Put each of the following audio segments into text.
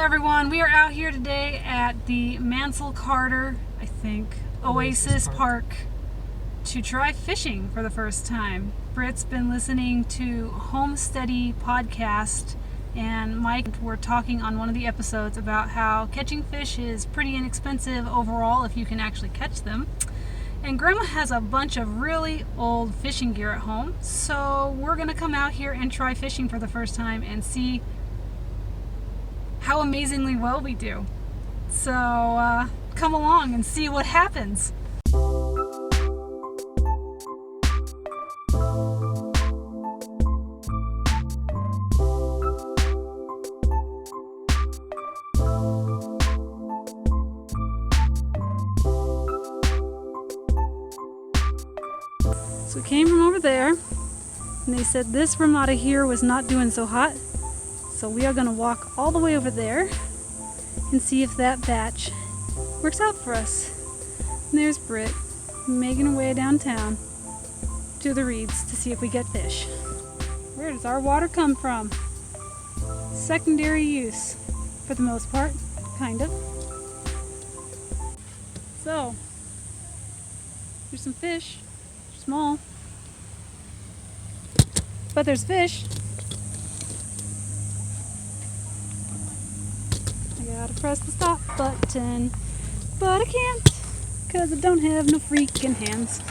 everyone, we are out here today at the Mansell Carter, I think, Oasis Park to try fishing for the first time. Britt's been listening to Homesteady podcast, and Mike were talking on one of the episodes about how catching fish is pretty inexpensive overall if you can actually catch them. And Grandma has a bunch of really old fishing gear at home, so we're gonna come out here and try fishing for the first time and see how amazingly well we do. So come along and see what happens. So we came from over there, and they said this Ramada here was not doing so hot. So we are going to walk all the way over there and see if that batch works out for us. And there's Britt making her way downtown to the reeds to see if we get fish. Where does our water come from? Secondary use for the most part, kind of. So, there's some fish. They're small, but there's fish. Gotta press the stop button, but I can't because I don't have no freaking hands.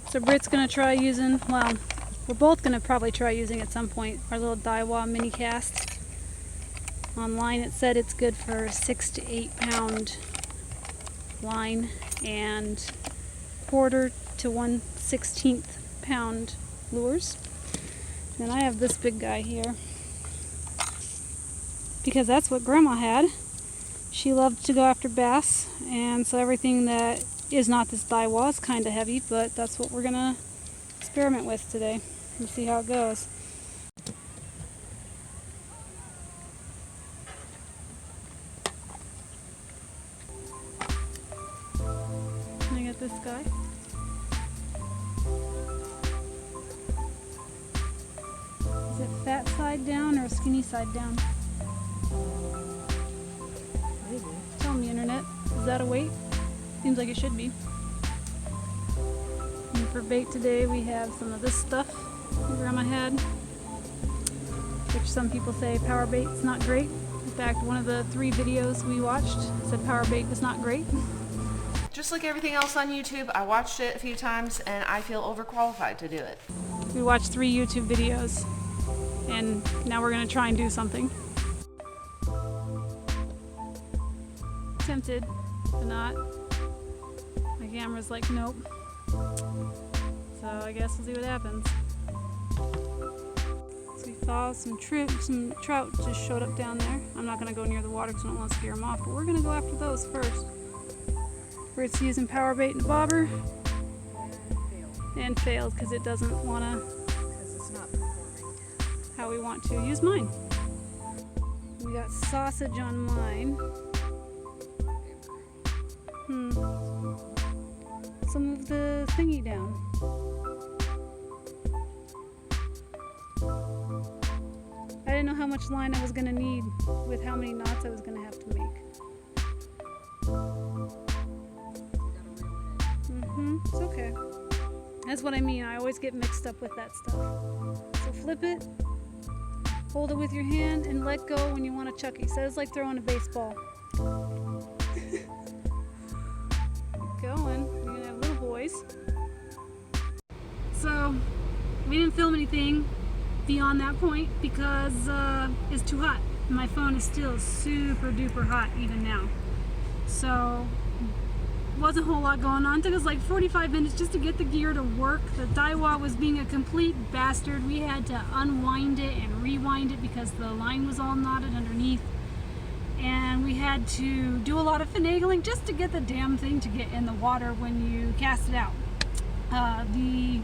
So Britt's gonna try using, well, we're both gonna probably try using at some point our little Daiwa mini cast. Online it said it's good for 6 to 8 pound line and 1/4 to 1/16 pound lures. And I have this big guy here, because that's what Grandma had. She loved to go after bass, and so everything that is not this Daiwa is kind of heavy, but that's what we're gonna experiment with today and see how it goes. And I got this guy. Is it fat side down or skinny side down? Maybe. Tell me, internet. Is that a weight? Seems like it should be. And for bait today, we have some of this stuff that Grandma had, which some people say power bait is not great. In fact, one of the 3 videos we watched said power bait was not great. Just like everything else on YouTube, I watched it a few times and I feel overqualified to do it. We watched 3 YouTube videos, and now we're going to try and do something. Tempted, but not. My camera's like, nope. So I guess we'll see what happens. So we saw some trout just showed up down there. I'm not going to go near the water because I don't want to scare them off, but we're going to go after those first. Britt's using power bait and a bobber. And failed because it doesn't want to, Because it's not performing how we want to. Use mine. We got sausage on mine. So move the thingy down. I didn't know how much line I was going to need with how many knots I was going to have to make. It's okay. That's what I mean. I always get mixed up with that stuff. So flip it, hold it with your hand, and let go when you want to chuck it. So it's like throwing a baseball. Keep going. You're going to have little boys. So we didn't film anything beyond that point because it's too hot. My phone is still super duper hot even now. So wasn't a whole lot going on. It took us like 45 minutes just to get the gear to work. The Daiwa was being a complete bastard. We had to unwind it and rewind it because the line was all knotted underneath. And we had to do a lot of finagling just to get the damn thing to get in the water when you cast it out. The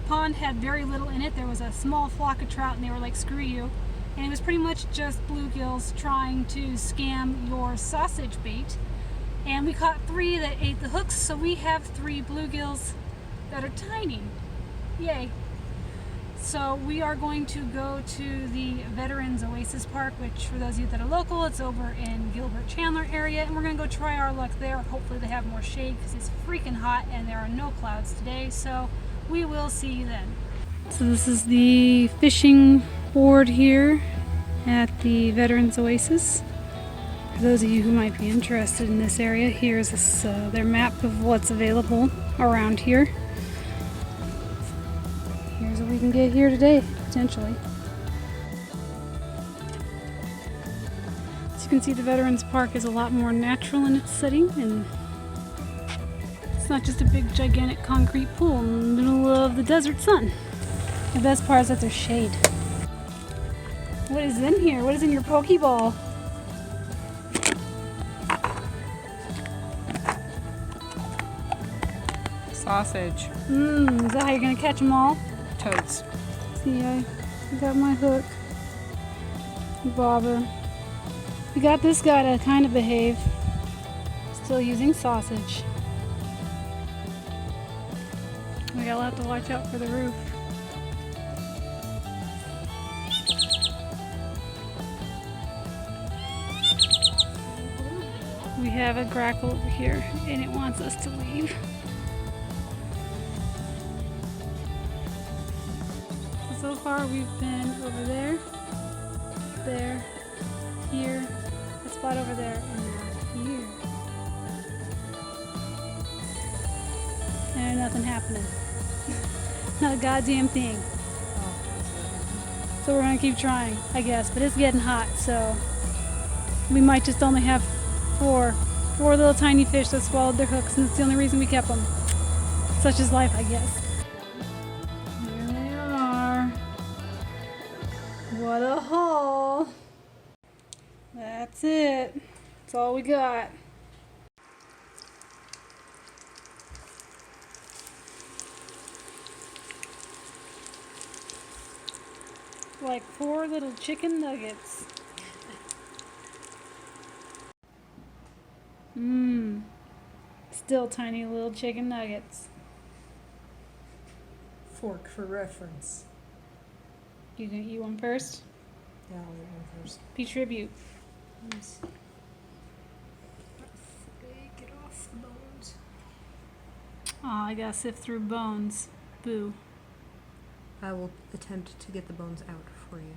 pond had very little in it. There was a small flock of trout and they were like, screw you. And it was pretty much just bluegills trying to scam your sausage bait. And we caught 3 that ate the hooks, so we have 3 bluegills that are tiny. Yay. So we are going to go to the Veterans Oasis Park, which for those of you that are local, it's over in Gilbert Chandler area, and we're going to go try our luck there. Hopefully they have more shade because it's freaking hot and there are no clouds today, so we will see you then. So this is the fishing board here at the Veterans Oasis. For those of you who might be interested in this area, here's their map of what's available around here. Here's what we can get here today, potentially. As you can see, the Veterans Park is a lot more natural in its setting, and it's not just a big, gigantic concrete pool in the middle of the desert sun. The best part is that there's shade. What is in here? What is in your Pokeball? Sausage. Is that how you're gonna catch them all? Toads. See, I got my hook. Bobber. We got this guy to kind of behave. Still using sausage. We gotta have to watch out for the roof. We have a grackle over here, and it wants us to leave. So far we've been over there, there, here, a spot over there, and now here. And nothing happening. Not a goddamn thing. So we're gonna keep trying, I guess, but it's getting hot, so we might just only have four little tiny fish that swallowed their hooks, and that's the only reason we kept them. Such is life, I guess. What a haul! That's it. That's all we got. Like 4 little chicken nuggets. Still tiny little chicken nuggets. Fork for reference. You gonna eat one first? Yeah, I'll eat one first. Be tribute. Yes. Get off the bones. Aw, I gotta sift through bones. Boo. I will attempt to get the bones out for you.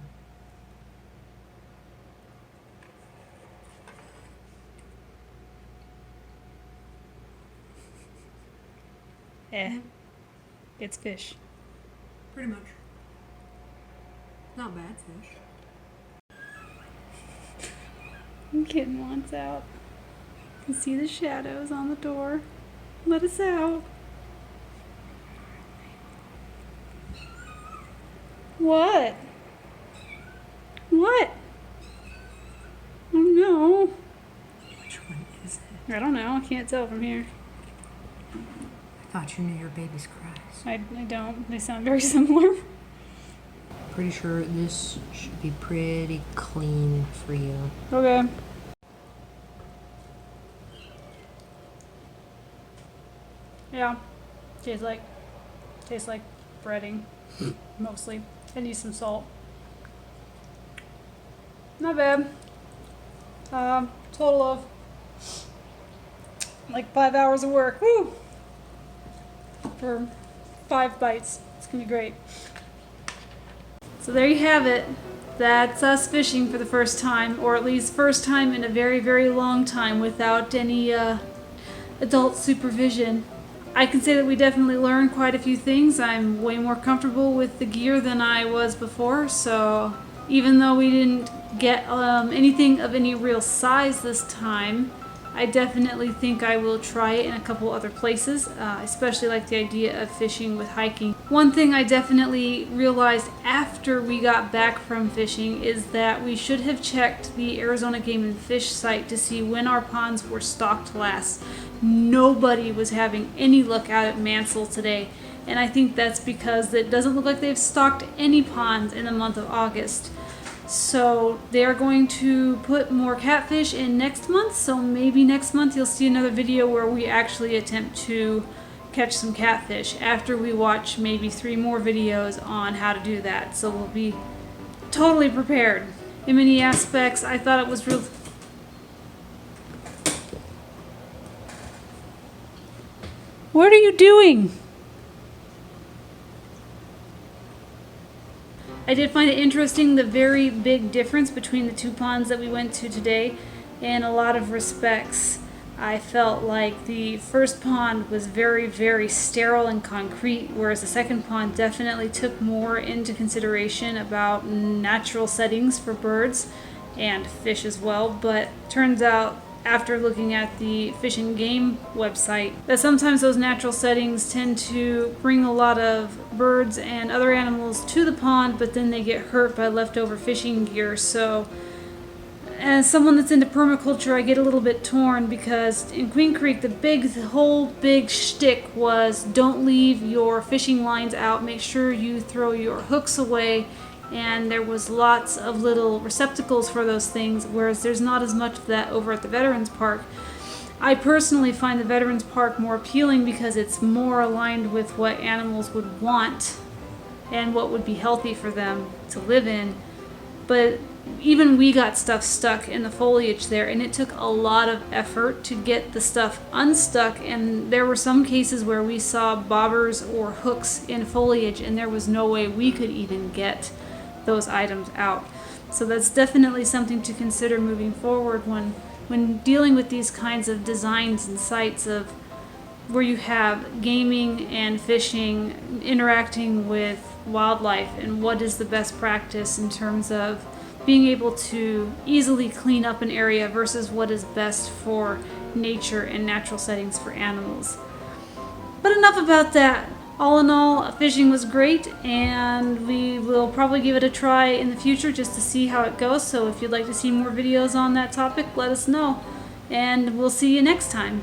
It's fish. Pretty much. Not bad fish. Kitten wants out. You can see the shadows on the door. Let us out. What? What? Oh no. Which one is it? I don't know. I can't tell from here. I thought you knew your baby's cries. I don't. They sound very similar. Pretty sure this should be pretty clean for you. Okay. Yeah. Tastes like breading. Mostly. I need some salt. Not bad. Total of like 5 hours of work. Woo! For 5 bites. It's gonna be great. So there you have it. That's us fishing for the first time, or at least first time in a very, very long time without any adult supervision. I can say that we definitely learned quite a few things. I'm way more comfortable with the gear than I was before, so even though we didn't get anything of any real size this time, I definitely think I will try it in a couple other places, especially like the idea of fishing with hiking. One thing I definitely realized after we got back from fishing is that we should have checked the Arizona Game and Fish site to see when our ponds were stocked last. Nobody was having any luck out at Mansell today, and I think that's because it doesn't look like they've stocked any ponds in the month of August. So they are going to put more catfish in next month, so maybe next month you'll see another video where we actually attempt to catch some catfish after we watch maybe 3 more videos on how to do that. So we'll be totally prepared. In many aspects, I thought it was real. What are you doing? I did find it interesting, the very big difference between the 2 ponds that we went to today. In a lot of respects, I felt like the first pond was very, very sterile and concrete, whereas the second pond definitely took more into consideration about natural settings for birds and fish as well. But turns out, after looking at the Fish and Game website, that sometimes those natural settings tend to bring a lot of birds and other animals to the pond, but then they get hurt by leftover fishing gear. So as someone that's into permaculture, I get a little bit torn, because in Queen Creek the whole big shtick was don't leave your fishing lines out, make sure you throw your hooks away, and there was lots of little receptacles for those things, whereas there's not as much of that over at the Veterans Park. I personally find the Veterans Park more appealing because it's more aligned with what animals would want and what would be healthy for them to live in. But even we got stuff stuck in the foliage there, and it took a lot of effort to get the stuff unstuck, and there were some cases where we saw bobbers or hooks in foliage and there was no way we could even get those items out. So that's definitely something to consider moving forward when dealing with these kinds of designs and sites of where you have gaming and fishing interacting with wildlife, and what is the best practice in terms of being able to easily clean up an area versus what is best for nature and natural settings for animals. But enough about that. All in all, fishing was great, and we will probably give it a try in the future just to see how it goes. So if you'd like to see more videos on that topic, let us know, and we'll see you next time.